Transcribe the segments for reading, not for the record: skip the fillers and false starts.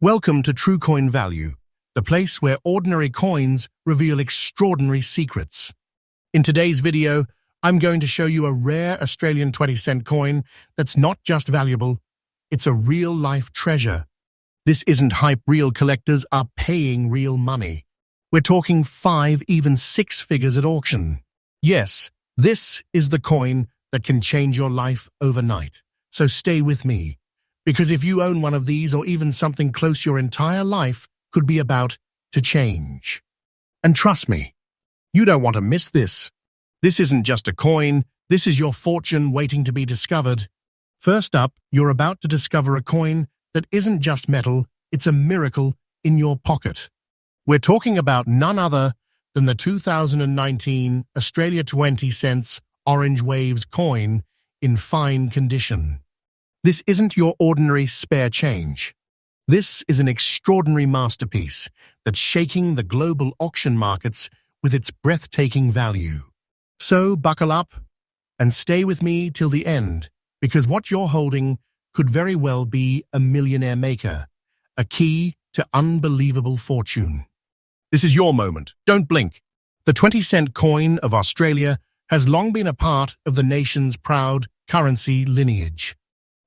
Welcome to True Coin Value, the place where ordinary coins reveal extraordinary secrets. In today's video, I'm going to show you a rare Australian 20-cent coin that's not just valuable, it's a real-life treasure. This isn't hype. Real collectors are paying real money. We're talking 5, even 6 figures at auction. Yes, this is the coin that can change your life overnight. So stay with me, because if you own one of these or even something close, your entire life could be about to change. And trust me, you don't want to miss this. This isn't just a coin, this is your fortune waiting to be discovered. First up, you're about to discover a coin that isn't just metal, it's a miracle in your pocket. We're talking about none other than the 2019 Australia 20 cents Orange Waves coin in fine condition. This isn't your ordinary spare change. This is an extraordinary masterpiece that's shaking the global auction markets with its breathtaking value. So buckle up and stay with me till the end, because what you're holding could very well be a millionaire-maker, a key to unbelievable fortune. This is your moment. Don't blink. The 20-cent coin of Australia has long been a part of the nation's proud currency lineage.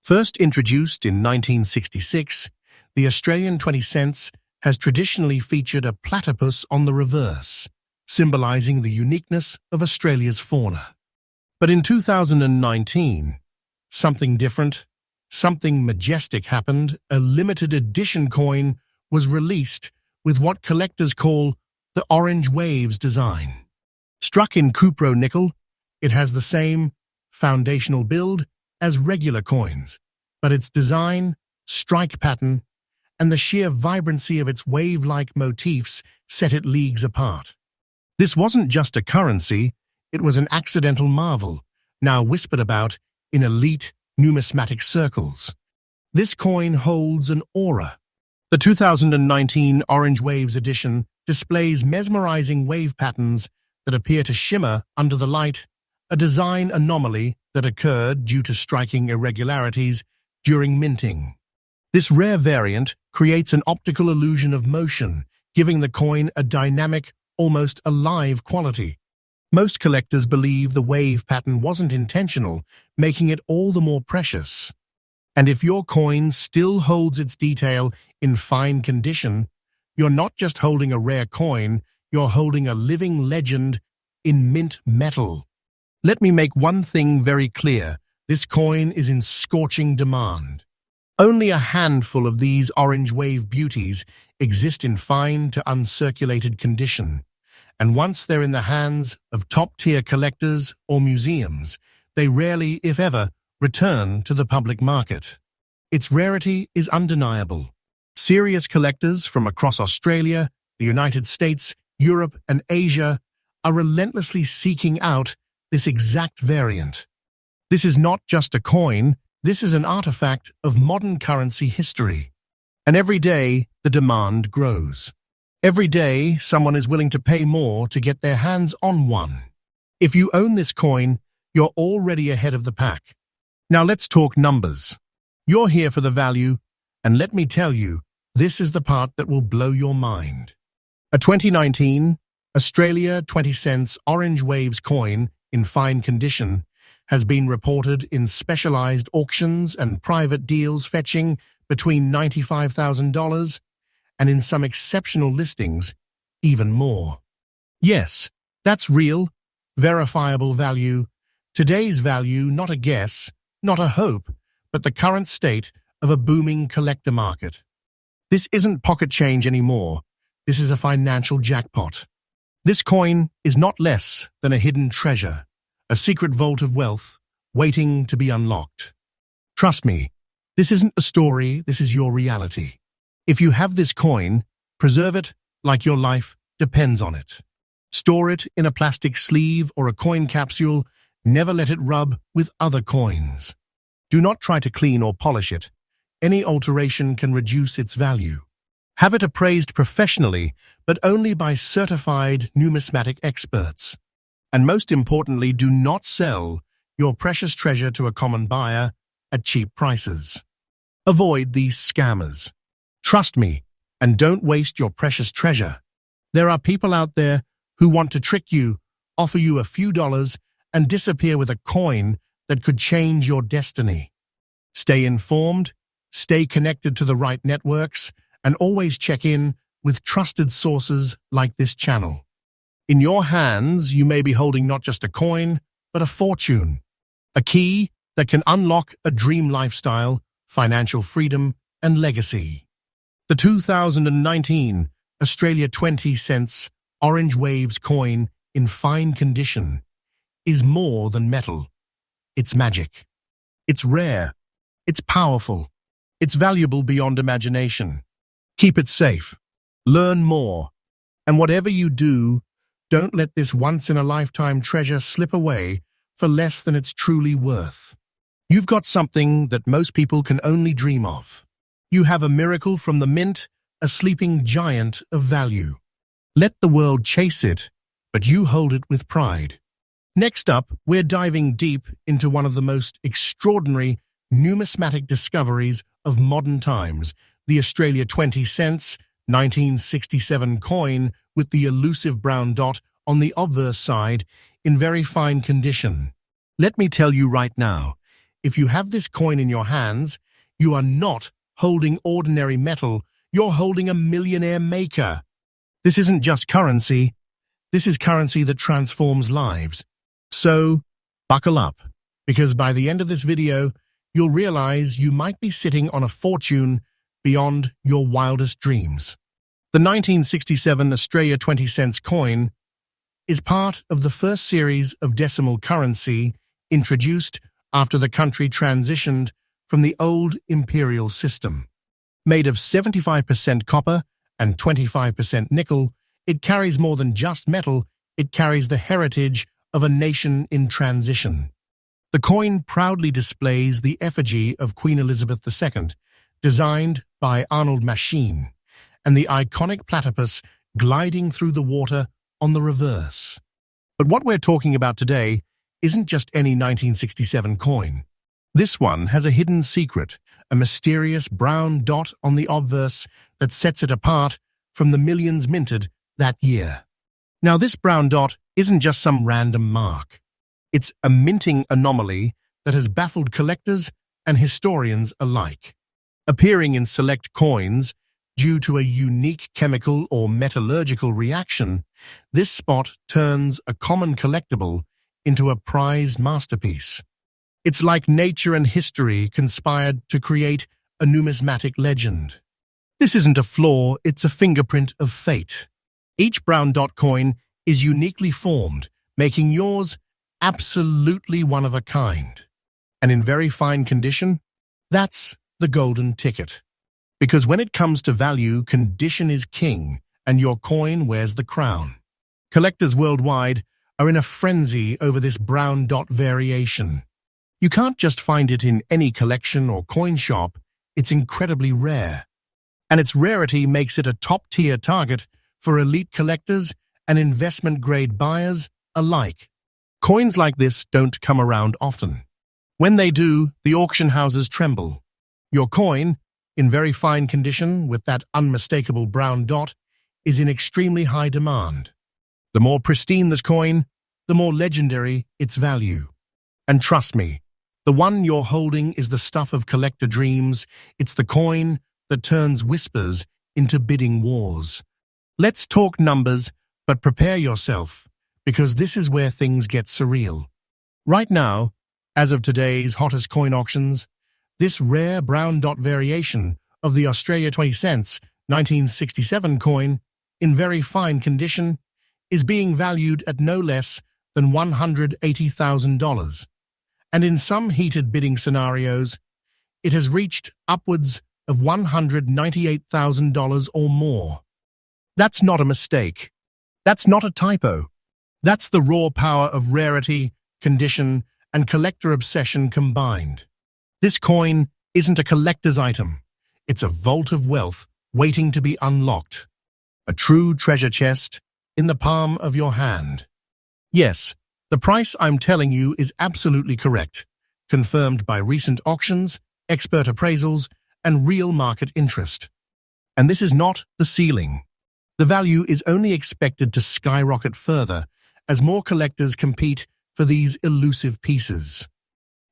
First introduced in 1966, the Australian 20 cents has traditionally featured a platypus on the reverse, symbolizing the uniqueness of Australia's fauna. But in 2019, something different, something majestic happened. A limited edition coin was released with what collectors call the Orange Waves design. Struck in cupro nickel, it has the same foundational build as regular coins, but its design, strike pattern, and the sheer vibrancy of its wave-like motifs set it leagues apart. This wasn't just a currency, it was an accidental marvel, now whispered about in elite numismatic circles. This coin holds an aura. The 2019 Orange Waves edition displays mesmerizing wave patterns that appear to shimmer under the light, a design anomaly that occurred due to striking irregularities during minting. This rare variant creates an optical illusion of motion, giving the coin a dynamic, almost alive quality. Most collectors believe the wave pattern wasn't intentional, making it all the more precious. And if your coin still holds its detail in fine condition, you're not just holding a rare coin, you're holding a living legend in mint metal. Let me make one thing very clear. This coin is in scorching demand. Only a handful of these Orange Wave beauties exist in fine to uncirculated condition, and once they're in the hands of top-tier collectors or museums, they rarely, if ever, return to the public market. Its rarity is undeniable. Serious collectors from across Australia, the United States, Europe, and Asia are relentlessly seeking out this exact variant. This is not just a coin, this is an artifact of modern currency history. And every day, the demand grows. Every day, someone is willing to pay more to get their hands on one. If you own this coin, you're already ahead of the pack. Now let's talk numbers. You're here for the value, and let me tell you, this is the part that will blow your mind. A 2019 Australia 20 cents Orange Waves coin in fine condition has been reported in specialized auctions and private deals fetching between $95,000 and in some exceptional listings, even more. Yes, that's real, verifiable value. Today's value, not a guess, not a hope, but the current state of a booming collector market. This isn't pocket change anymore. This is a financial jackpot. This coin is not less than a hidden treasure, a secret vault of wealth waiting to be unlocked. Trust me, this isn't a story, this is your reality. If you have this coin, preserve it like your life depends on it. Store it in a plastic sleeve or a coin capsule. Never let it rub with other coins. Do not try to clean or polish it. Any alteration can reduce its value. Have it appraised professionally, but only by certified numismatic experts. And most importantly, do not sell your precious treasure to a common buyer at cheap prices. Avoid these scammers. Trust me, and don't waste your precious treasure. There are people out there who want to trick you, offer you a few dollars, and disappear with a coin that could change your destiny. Stay informed, stay connected to the right networks, and always check in with trusted sources like this channel. In your hands, you may be holding not just a coin, but a fortune, a key that can unlock a dream lifestyle, financial freedom, and legacy. The 2019 Australia 20 cents Orange Waves coin in fine condition is more than metal. It's magic. It's rare. It's powerful. It's valuable beyond imagination. Keep it safe. Learn more. And whatever you do, don't let this once-in-a-lifetime treasure slip away for less than it's truly worth. You've got something that most people can only dream of. You have a miracle from the mint, a sleeping giant of value. Let the world chase it, but you hold it with pride. Next up, we're diving deep into one of the most extraordinary numismatic discoveries of modern times, the Australia 20 cents 1967 coin with the elusive brown dot on the obverse side in very fine condition. Let me tell you right now, if you have this coin in your hands, you are not holding ordinary metal, you're holding a millionaire-maker. This isn't just currency, this is currency that transforms lives. So, buckle up, because by the end of this video, you'll realize you might be sitting on a fortune beyond your wildest dreams. The 1967 Australia 20 cents coin is part of the first series of decimal currency introduced after the country transitioned from the old imperial system. Made of 75% copper and 25% nickel, it carries more than just metal, it carries the heritage of a nation in transition. The coin proudly displays the effigy of Queen Elizabeth II, designed by Arnold Machine, and the iconic platypus gliding through the water on the reverse. But what we're talking about today isn't just any 1967 coin. This one has a hidden secret, a mysterious brown dot on the obverse that sets it apart from the millions minted that year. Now, this brown dot isn't just some random mark. It's a minting anomaly that has baffled collectors and historians alike. Appearing in select coins due to a unique chemical or metallurgical reaction, this spot turns a common collectible into a prized masterpiece. It's like nature and history conspired to create a numismatic legend. This isn't a flaw, it's a fingerprint of fate. Each brown dot coin is uniquely formed, making yours absolutely one of a kind. And in very fine condition, that's the golden ticket. Because when it comes to value, condition is king, and your coin wears the crown. Collectors worldwide are in a frenzy over this brown dot variation. You can't just find it in any collection or coin shop, it's incredibly rare. And its rarity makes it a top-tier target for elite collectors and investment-grade buyers alike. Coins like this don't come around often. When they do, the auction houses tremble. Your coin, in very fine condition with that unmistakable brown dot, is in extremely high demand. The more pristine this coin, the more legendary its value. And trust me, the one you're holding is the stuff of collector dreams. It's the coin that turns whispers into bidding wars. Let's talk numbers, but prepare yourself, because this is where things get surreal. Right now, as of today's hottest coin auctions, this rare brown dot variation of the Australia 20 cents 1967 coin, in very fine condition, is being valued at no less than $180,000. And in some heated bidding scenarios, it has reached upwards of $198,000 or more. That's not a mistake. That's not a typo. That's the raw power of rarity, condition, and collector obsession combined. This coin isn't a collector's item. It's a vault of wealth waiting to be unlocked. A true treasure chest in the palm of your hand. Yes, the price I'm telling you is absolutely correct, confirmed by recent auctions, expert appraisals, and real market interest. And this is not the ceiling. The value is only expected to skyrocket further as more collectors compete for these elusive pieces.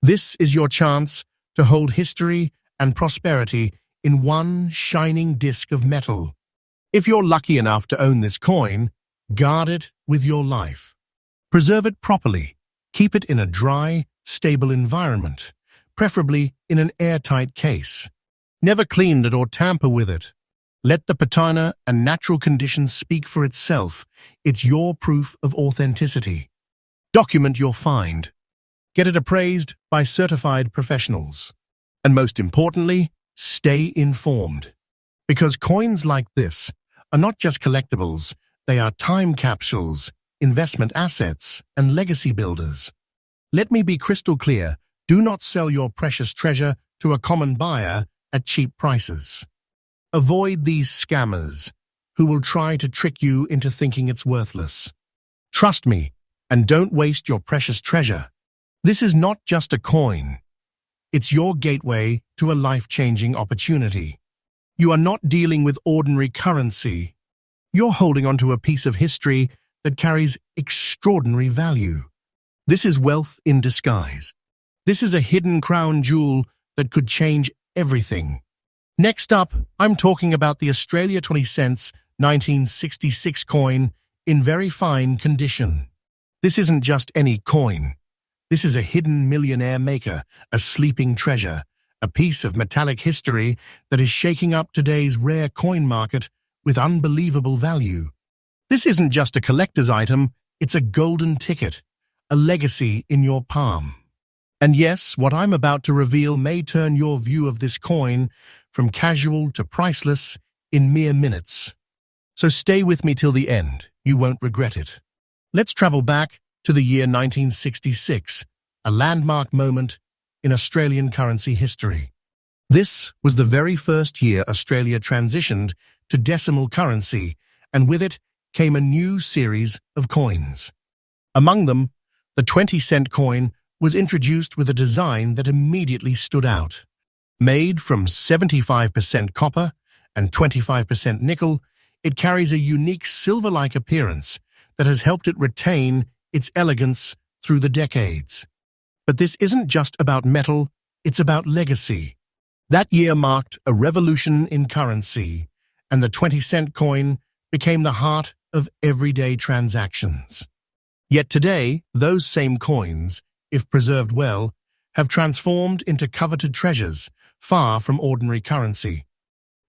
This is your chance to hold history and prosperity in one shining disc of metal. If you're lucky enough to own this coin, guard it with your life. Preserve it properly. Keep it in a dry, stable environment, preferably in an airtight case. Never clean it or tamper with it. Let the patina and natural conditions speak for itself. It's your proof of authenticity. Document your find. Get it appraised by certified professionals. And most importantly, stay informed. Because coins like this are not just collectibles, they are time capsules, investment assets, and legacy builders. Let me be crystal clear, do not sell your precious treasure to a common buyer at cheap prices. Avoid these scammers who will try to trick you into thinking it's worthless. Trust me, and don't waste your precious treasure. This is not just a coin. It's your gateway to a life-changing opportunity. You are not dealing with ordinary currency. You're holding onto a piece of history that carries extraordinary value. This is wealth in disguise. This is a hidden crown jewel that could change everything. Next up, I'm talking about the Australia 20 cents 1966 coin in very fine condition. This isn't just any coin. This is a hidden millionaire-maker, a sleeping treasure, a piece of metallic history that is shaking up today's rare coin market with unbelievable value. This isn't just a collector's item, it's a golden ticket, a legacy in your palm. And yes, what I'm about to reveal may turn your view of this coin from casual to priceless in mere minutes. So stay with me till the end, you won't regret it. Let's travel back to the year 1966, a landmark moment in Australian currency history. This was the very first year Australia transitioned to decimal currency, and with it came a new series of coins. Among them, the 20-cent coin was introduced with a design that immediately stood out. Made from 75% copper and 25% nickel, it carries a unique silver-like appearance that has helped it retain its elegance through the decades. But this isn't just about metal, it's about legacy. That year marked a revolution in currency, and the 20-cent coin became the heart of everyday transactions. Yet today, those same coins, if preserved well, have transformed into coveted treasures, far from ordinary currency.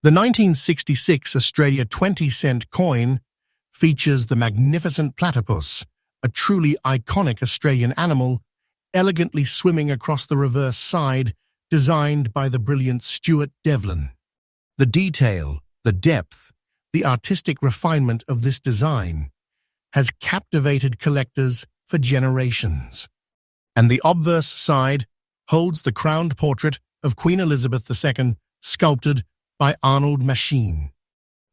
The 1966 Australia 20-cent coin features the magnificent platypus, a truly iconic Australian animal, elegantly swimming across the reverse side, designed by the brilliant Stuart Devlin. The detail, the depth, the artistic refinement of this design has captivated collectors for generations. And the obverse side holds the crowned portrait of Queen Elizabeth II, sculpted by Arnold Machine.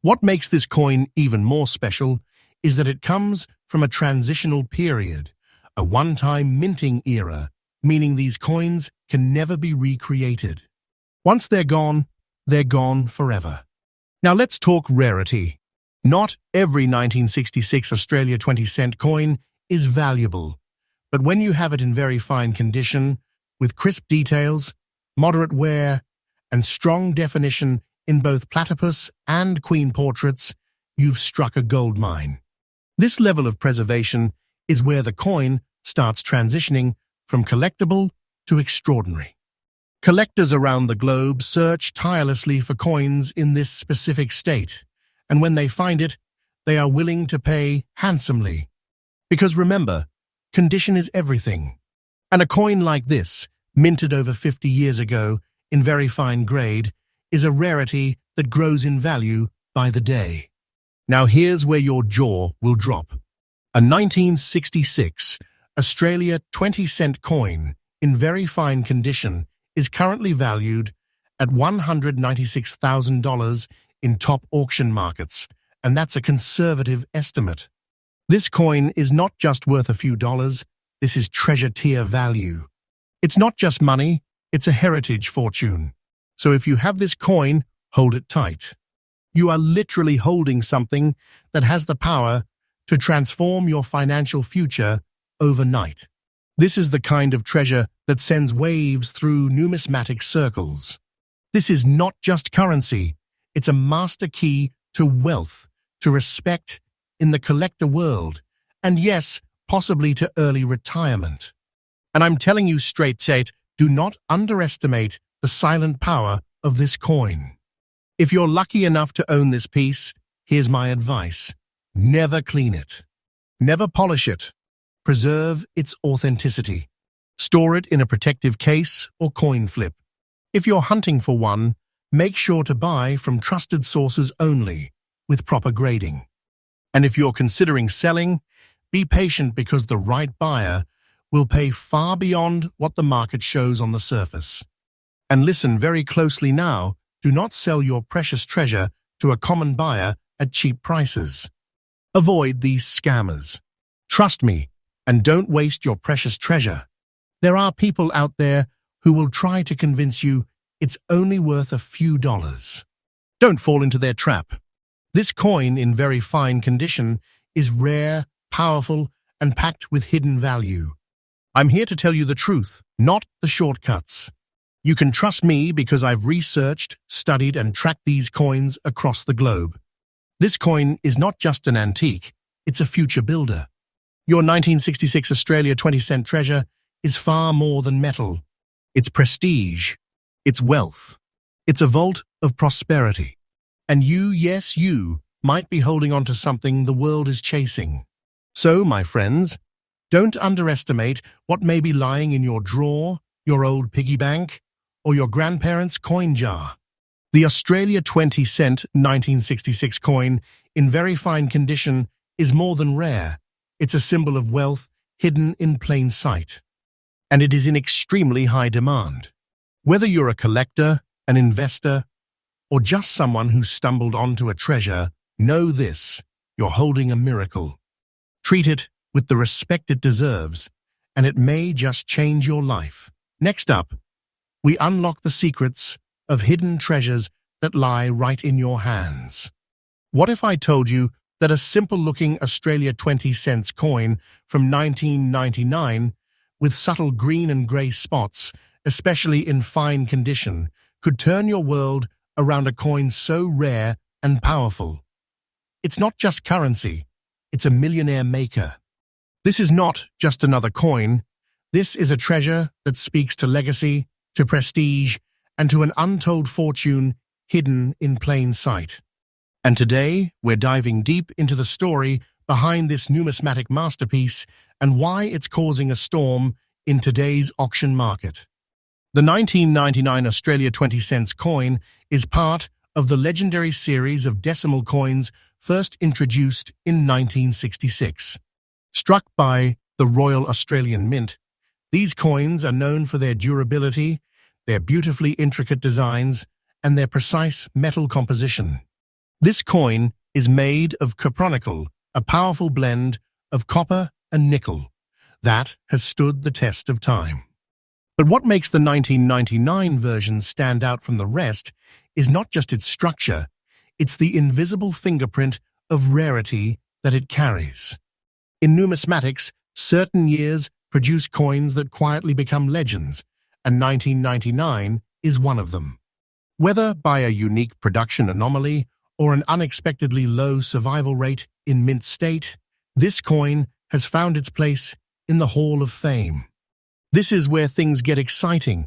What makes this coin even more special is that it comes from a transitional period, a one-time minting era, meaning these coins can never be recreated. Once they're gone forever. Now let's talk rarity. Not every 1966 Australia 20-cent coin is valuable, but when you have it in very fine condition, with crisp details, moderate wear, and strong definition in both platypus and queen portraits, you've struck a gold mine. This level of preservation is where the coin starts transitioning from collectible to extraordinary. Collectors around the globe search tirelessly for coins in this specific state, and when they find it, they are willing to pay handsomely. Because remember, condition is everything. And a coin like this, minted over 50 years ago in very fine grade, is a rarity that grows in value by the day. Now here's where your jaw will drop. A 1966 Australia 20-cent coin in very fine condition is currently valued at $196,000 in top auction markets, and that's a conservative estimate. This coin is not just worth a few dollars, this is treasure tier value. It's not just money, it's a heritage fortune. So if you have this coin, hold it tight. You are literally holding something that has the power to transform your financial future overnight. This is the kind of treasure that sends waves through numismatic circles. This is not just currency, it's a master key to wealth, to respect in the collector world, and yes, possibly to early retirement. And I'm telling you straight, do not underestimate the silent power of this coin. If you're lucky enough to own this piece, here's my advice. Never clean it. Never polish it. Preserve its authenticity. Store it in a protective case or coin flip. If you're hunting for one, make sure to buy from trusted sources only, with proper grading. And if you're considering selling, be patient because the right buyer will pay far beyond what the market shows on the surface. And listen very closely now, do not sell your precious treasure to a common buyer at cheap prices. Avoid these scammers. Trust me, and don't waste your precious treasure. There are people out there who will try to convince you it's only worth a few dollars. Don't fall into their trap. This coin in very fine condition is rare, powerful, and packed with hidden value. I'm here to tell you the truth, not the shortcuts. You can trust me because I've researched, studied, and tracked these coins across the globe. This coin is not just an antique, it's a future builder. Your 1966 Australia 20-cent treasure is far more than metal. It's prestige. It's wealth. It's a vault of prosperity. And you, yes, you, might be holding on to something the world is chasing. So, my friends, don't underestimate what may be lying in your drawer, your old piggy bank, or your grandparents' coin jar. The Australia 20-cent 1966 coin, in very fine condition, is more than rare. It's a symbol of wealth hidden in plain sight. And it is in extremely high demand. Whether you're a collector, an investor, or just someone who stumbled onto a treasure, know this, you're holding a miracle. Treat it with the respect it deserves, and it may just change your life. Next up, we unlock the secrets of hidden treasures that lie right in your hands. What if I told you that a simple-looking Australia 20 cents coin from 1999 with subtle green and grey spots, especially in fine condition, could turn your world around a coin so rare and powerful? It's not just currency, it's a millionaire-maker. This is not just another coin. This is a treasure that speaks to legacy, to prestige, and to an untold fortune hidden in plain sight. And today, we're diving deep into the story behind this numismatic masterpiece and why it's causing a storm in today's auction market. The 1999 Australia 20 cents coin is part of the legendary series of decimal coins first introduced in 1966. Struck by the Royal Australian Mint, these coins are known for their durability, their beautifully intricate designs, and their precise metal composition. This coin is made of copper, a powerful blend of copper and nickel that has stood the test of time. But what makes the 1999 version stand out from the rest is not just its structure, it's the invisible fingerprint of rarity that it carries. In numismatics, certain years produce coins that quietly become legends, and 1999 is one of them. Whether by a unique production anomaly or an unexpectedly low survival rate in mint state, this coin has found its place in the Hall of Fame. This is where things get exciting.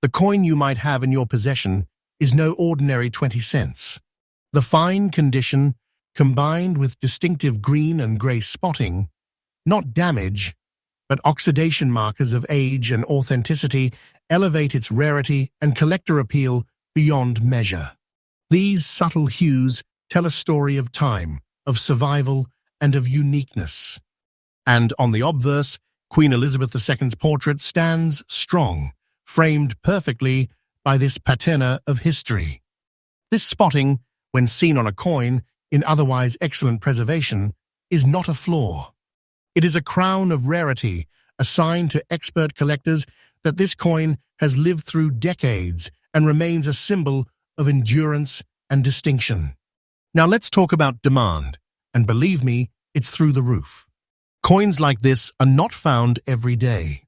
The coin you might have in your possession is no ordinary 20 cents. The fine condition, combined with distinctive green and grey spotting, not damage, but oxidation markers of age and authenticity, elevate its rarity and collector appeal beyond measure. These subtle hues tell a story of time, of survival, and of uniqueness. And on the obverse, Queen Elizabeth II's portrait stands strong, framed perfectly by this patina of history. This spotting, when seen on a coin in otherwise excellent preservation, is not a flaw. It is a crown of rarity, a sign to expert collectors that this coin has lived through decades and remains a symbol of endurance and distinction. Now let's talk about demand, and believe me, it's through the roof. Coins like this are not found every day.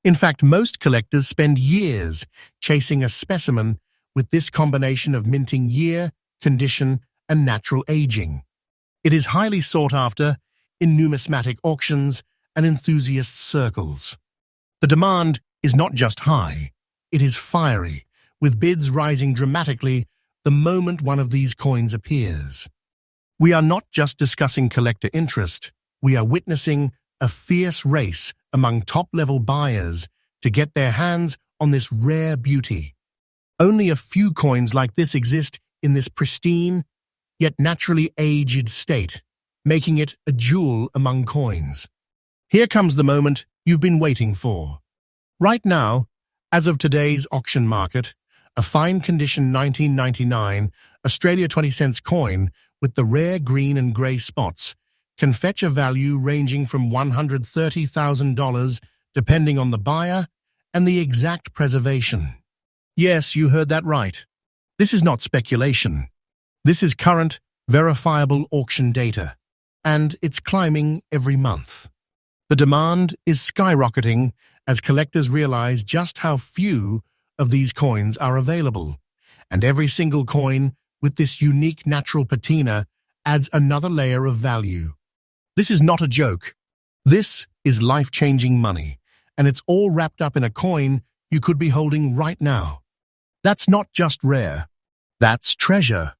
In fact, most collectors spend years chasing a specimen with this combination of minting year, condition, and natural aging. It is highly sought after in numismatic auctions and enthusiast circles. The demand is not just high, it is fiery, with bids rising dramatically the moment one of these coins appears. We are not just discussing collector interest, we are witnessing a fierce race among top-level buyers to get their hands on this rare beauty. Only a few coins like this exist in this pristine, yet naturally aged state, making it a jewel among coins. Here comes the moment you've been waiting for. Right now, as of today's auction market, a fine condition 1999 Australia 20 cents coin with the rare green and grey spots can fetch a value ranging from $130,000 depending on the buyer and the exact preservation. Yes, you heard that right. This is not speculation. This is current, verifiable auction data, and it's climbing every month. The demand is skyrocketing as collectors realize just how few of these coins are available, and every single coin with this unique natural patina adds another layer of value. This is not a joke. This is life-changing money, and it's all wrapped up in a coin you could be holding right now. That's not just rare. That's treasure.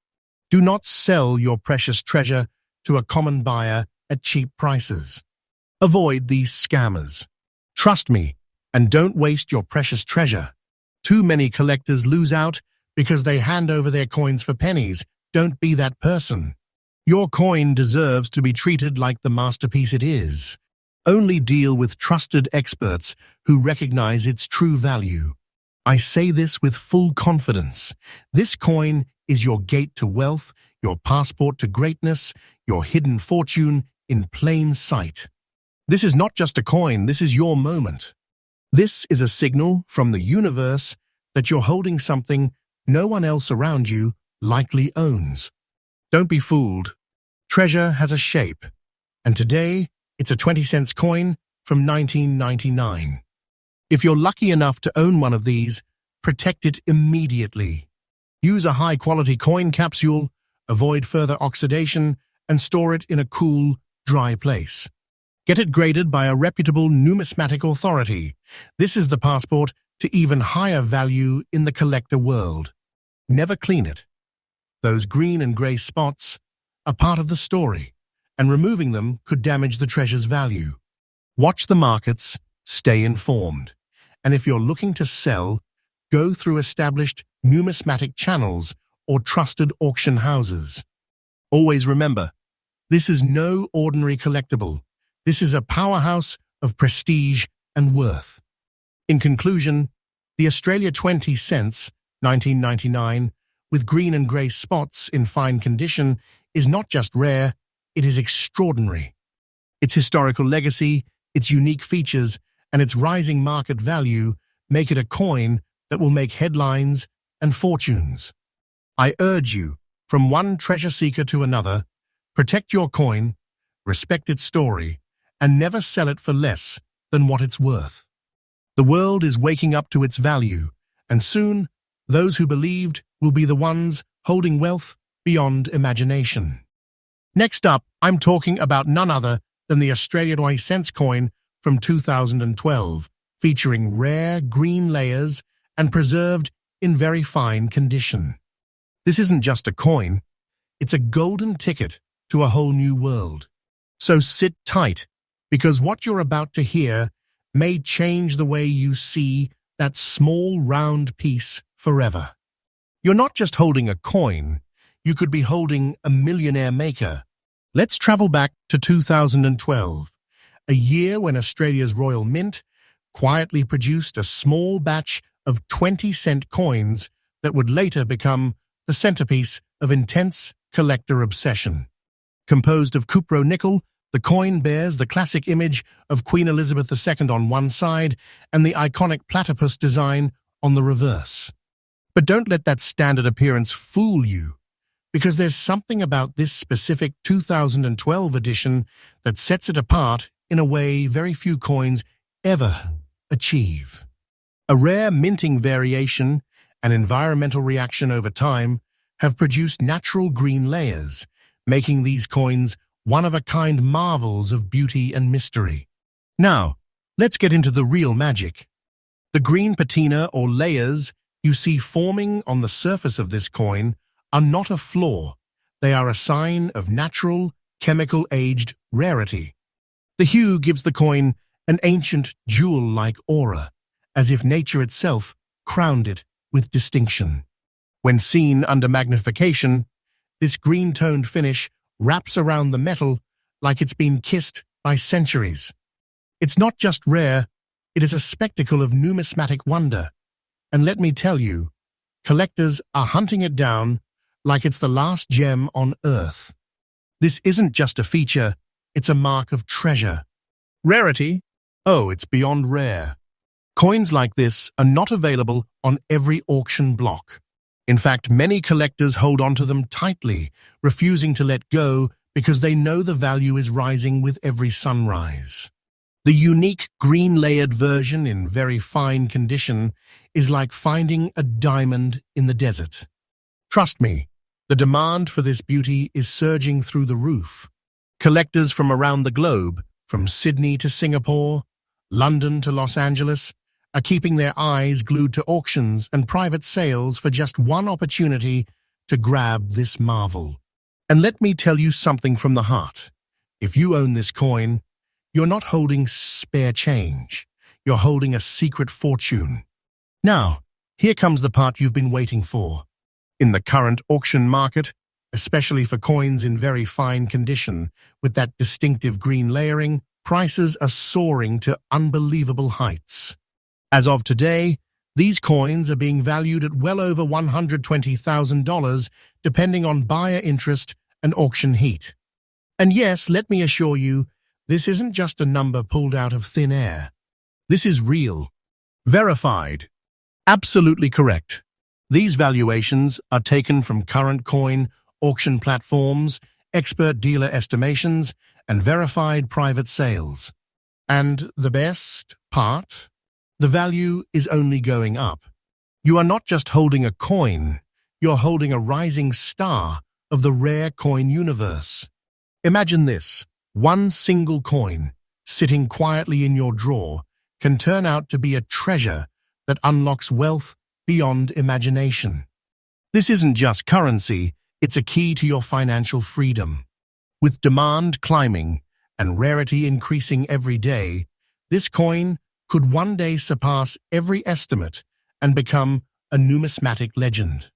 Do not sell your precious treasure to a common buyer at cheap prices. Avoid these scammers. Trust me, and don't waste your precious treasure. Too many collectors lose out because they hand over their coins for pennies. Don't be that person. Your coin deserves to be treated like the masterpiece it is. Only deal with trusted experts who recognize its true value. I say this with full confidence. This coin is your gate to wealth, your passport to greatness, your hidden fortune in plain sight. This is not just a coin, this is your moment. This is a signal from the universe that you're holding something no one else around you likely owns. Don't be fooled. Treasure has a shape, and today it's a 20 cents coin from 1999. If you're lucky enough to own one of these, protect it immediately. Use a high-quality coin capsule, avoid further oxidation, and store it in a cool, dry place. Get it graded by a reputable numismatic authority. This is the passport to even higher value in the collector world. Never clean it. Those green and grey spots are part of the story, and removing them could damage the treasure's value. Watch the markets, stay informed, and if you're looking to sell, go through established numismatic channels or trusted auction houses. Always remember, this is no ordinary collectible. This is a powerhouse of prestige and worth. In conclusion, the Australia 20 cents, 1999, with green and grey spots in fine condition is not just rare, it is extraordinary. Its historical legacy, its unique features, and its rising market value make it a coin that will make headlines and fortunes. I urge you, from one treasure seeker to another, protect your coin, respect its story, and never sell it for less than what it's worth. The world is waking up to its value, and soon, those who believed will be the ones holding wealth beyond imagination. Next up, I'm talking about none other than the Australia 20 cents coin from 2012, featuring rare green layers and preserved in very fine condition. This isn't just a coin, it's a golden ticket to a whole new world. So sit tight, because what you're about to hear may change the way you see that small round piece forever. You're not just holding a coin, you could be holding a millionaire-maker. Let's travel back to 2012, a year when Australia's Royal Mint quietly produced a small batch of 20-cent coins that would later become the centerpiece of intense collector obsession. Composed of cupro-nickel, the coin bears the classic image of Queen Elizabeth II on one side and the iconic platypus design on the reverse. But don't let that standard appearance fool you. because there's something about this specific 2012 edition that sets it apart in a way very few coins ever achieve. A rare minting variation and environmental reaction over time have produced natural green layers, making these coins one-of-a-kind marvels of beauty and mystery. Now, let's get into the real magic. The green patina or layers you see forming on the surface of this coin are not a flaw. They are a sign of natural, chemical-aged rarity. The hue gives the coin an ancient jewel-like aura, as if nature itself crowned it with distinction. When seen under magnification, this green-toned finish wraps around the metal like it's been kissed by centuries. It's not just rare, it is a spectacle of numismatic wonder. And let me tell you, collectors are hunting it down like it's the last gem on Earth. This isn't just a feature, it's a mark of treasure. Rarity? Oh, it's beyond rare. Coins like this are not available on every auction block. In fact, many collectors hold onto them tightly, refusing to let go because they know the value is rising with every sunrise. The unique green-layered version in very fine condition is like finding a diamond in the desert. Trust me, the demand for this beauty is surging through the roof. Collectors from around the globe, from Sydney to Singapore, London to Los Angeles, are keeping their eyes glued to auctions and private sales for just one opportunity to grab this marvel. And let me tell you something from the heart. If you own this coin, you're not holding spare change. You're holding a secret fortune. Now, here comes the part you've been waiting for. In the current auction market, especially for coins in very fine condition, with that distinctive green layering, prices are soaring to unbelievable heights. As of today, these coins are being valued at well over $120,000, depending on buyer interest and auction heat. And yes, let me assure you, this isn't just a number pulled out of thin air. This is real, verified, absolutely correct. These valuations are taken from current coin auction platforms, expert dealer estimations, and verified private sales. And the best part? The value is only going up. You are not just holding a coin, you're holding a rising star of the rare coin universe. Imagine this, one single coin, sitting quietly in your drawer, can turn out to be a treasure that unlocks wealth beyond imagination. This isn't just currency, it's a key to your financial freedom. With demand climbing and rarity increasing every day, this coin could one day surpass every estimate and become a numismatic legend.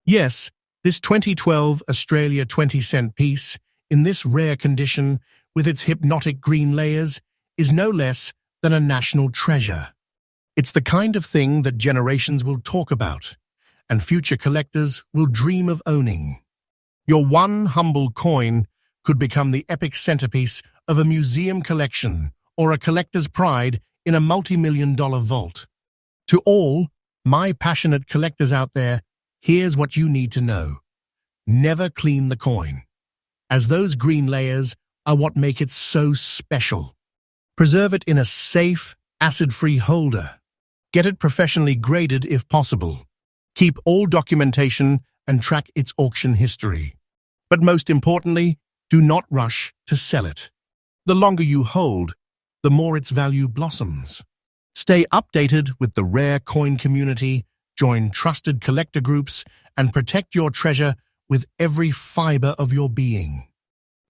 Yes, this 2012 Australia 20-cent piece, in this rare condition, with its hypnotic green layers, is no less than a national treasure. It's the kind of thing that generations will talk about, and future collectors will dream of owning. Your one humble coin could become the epic centerpiece of a museum collection or a collector's pride in a multi-million-dollar vault. To all my passionate collectors out there, here's what you need to know. Never clean the coin, as those green layers are what make it so special. Preserve it in a safe, acid-free holder. Get it professionally graded if possible. Keep all documentation and track its auction history. But most importantly, do not rush to sell it. The longer you hold, the more its value blossoms. Stay updated with the rare coin community, join trusted collector groups, and protect your treasure with every fiber of your being.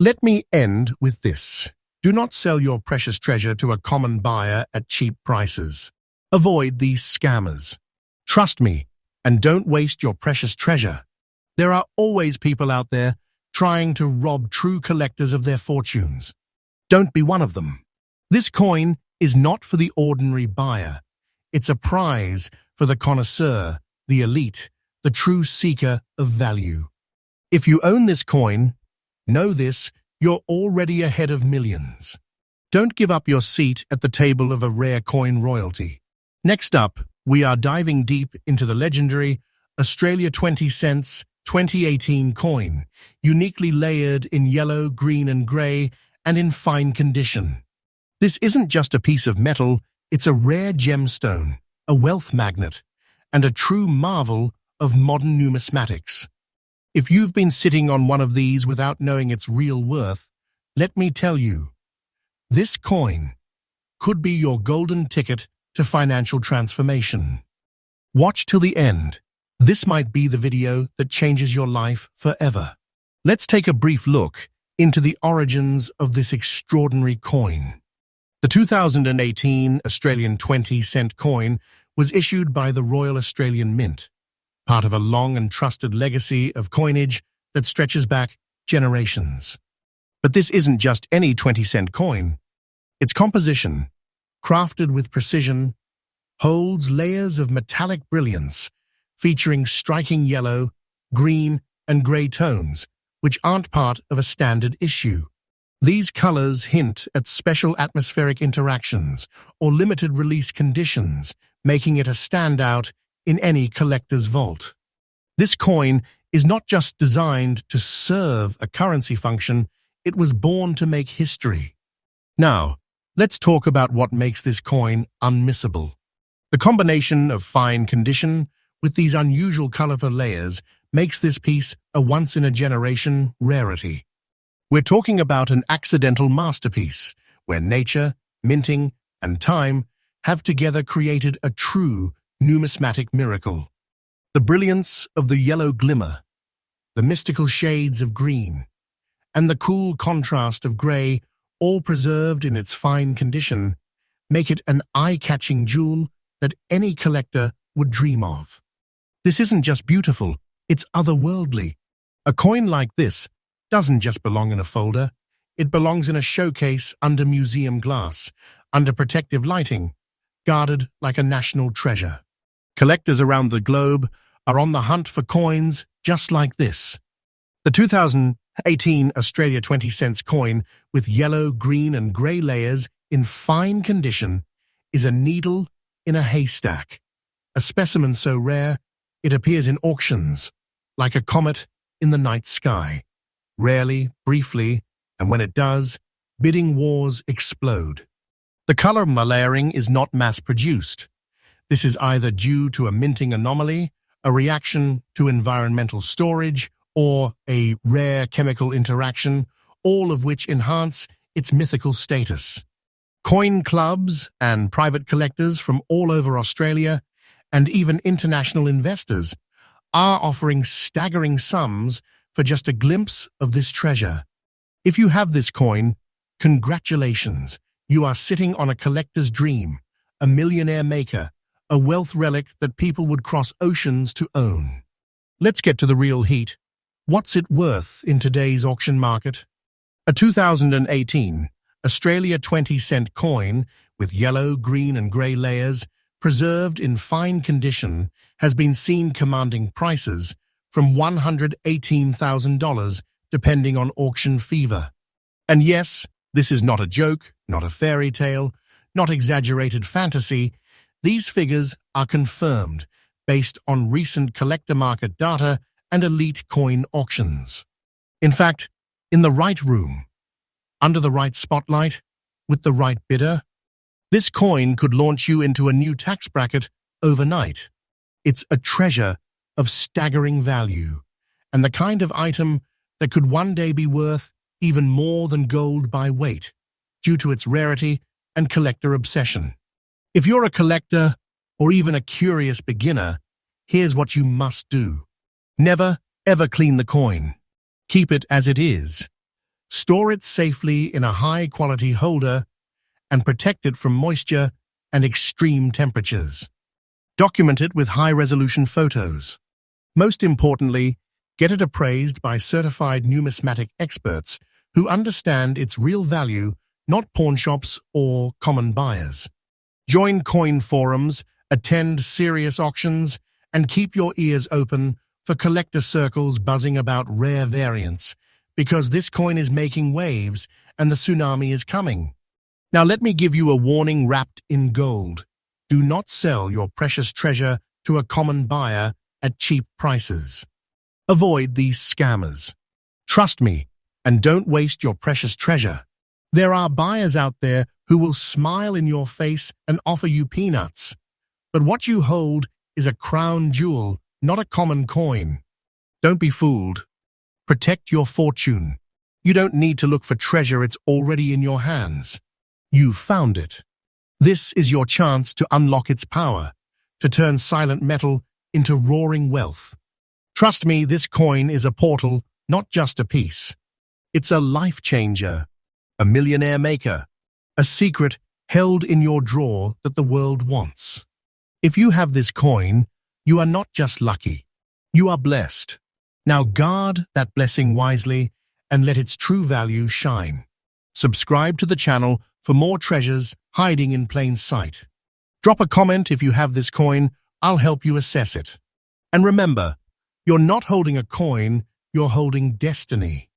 Let me end with this. Do not sell your precious treasure to a common buyer at cheap prices. Avoid these scammers. Trust me, and don't waste your precious treasure. There are always people out there trying to rob true collectors of their fortunes. Don't be one of them. This coin is not for the ordinary buyer. It's a prize for the connoisseur, the elite, the true seeker of value. If you own this coin, know this, you're already ahead of millions. Don't give up your seat at the table of a rare coin royalty. Next up, we are diving deep into the legendary Australia 20 cents 2018 coin, uniquely layered in yellow, green, and gray, and in fine condition. This isn't just a piece of metal, it's a rare gemstone, a wealth magnet, and a true marvel of modern numismatics. If you've been sitting on one of these without knowing its real worth, let me tell you, this coin could be your golden ticket to financial transformation. Watch till the end. This might be the video that changes your life forever. Let's take a brief look into the origins of this extraordinary coin. The 2018 Australian 20-cent coin was issued by the Royal Australian Mint, part of a long and trusted legacy of coinage that stretches back generations. But this isn't just any 20-cent coin. Its composition, crafted with precision, holds layers of metallic brilliance, featuring striking yellow, green, and gray tones, which aren't part of a standard issue. These colors hint at special atmospheric interactions or limited release conditions, making it a standout in any collector's vault. This coin is not just designed to serve a currency function, it was born to make history. Now, let's talk about what makes this coin unmissable. The combination of fine condition with these unusual colorful layers makes this piece a once-in-a-generation rarity. We're talking about an accidental masterpiece, where nature, minting, and time have together created a true numismatic miracle. The brilliance of the yellow glimmer, the mystical shades of green, and the cool contrast of gray, all preserved in its fine condition, make it an eye-catching jewel that any collector would dream of. This isn't just beautiful, it's otherworldly. A coin like this doesn't just belong in a folder, it belongs in a showcase under museum glass, under protective lighting, guarded like a national treasure. Collectors around the globe are on the hunt for coins just like this. The 2018 Australia 20-cent coin with yellow, green, and grey layers in fine condition is a needle in a haystack, a specimen so rare it appears in auctions, like a comet in the night sky. Rarely, briefly, and when it does, bidding wars explode. The color layering is not mass-produced. This is either due to a minting anomaly, a reaction to environmental storage, or a rare chemical interaction, all of which enhance its mythical status. Coin clubs and private collectors from all over Australia, and even international investors, are offering staggering sums for just a glimpse of this treasure. If you have this coin, congratulations, you are sitting on a collector's dream, a millionaire-maker, a wealth relic that people would cross oceans to own. Let's get to the real heat. What's it worth in today's auction market? A 2018 Australia 20-cent coin with yellow, green, and grey layers, preserved in fine condition, has been seen commanding prices from $118,000 depending on auction fever. And yes, this is not a joke, not a fairy tale, not exaggerated fantasy. These figures are confirmed based on recent collector market data and elite coin auctions. In fact, in the right room, under the right spotlight, with the right bidder, this coin could launch you into a new tax bracket overnight. It's a treasure of staggering value, and the kind of item that could one day be worth even more than gold by weight, due to its rarity and collector obsession. If you're a collector, or even a curious beginner, here's what you must do. Never, ever clean the coin. Keep it as it is. Store it safely in a high-quality holder and protect it from moisture and extreme temperatures. Document it with high-resolution photos. Most importantly, get it appraised by certified numismatic experts who understand its real value, not pawnshops or common buyers. Join coin forums, attend serious auctions, and keep your ears open for collector circles buzzing about rare variants, because this coin is making waves and the tsunami is coming. Now let me give you a warning wrapped in gold. Do not sell your precious treasure to a common buyer at cheap prices. Avoid these scammers. Trust me, and don't waste your precious treasure. There are buyers out there who will smile in your face and offer you peanuts. But what you hold is a crown jewel, not a common coin. Don't be fooled. Protect your fortune. You don't need to look for treasure, it's already in your hands. You've found it. This is your chance to unlock its power, to turn silent metal into roaring wealth. Trust me, this coin is a portal, not just a piece. It's a life changer, a millionaire maker, a secret held in your drawer that the world wants. If you have this coin, you are not just lucky, you are blessed. Now guard that blessing wisely and let its true value shine. Subscribe to the channel for more treasures hiding in plain sight. Drop a comment if you have this coin, I'll help you assess it. And remember, you're not holding a coin, you're holding destiny.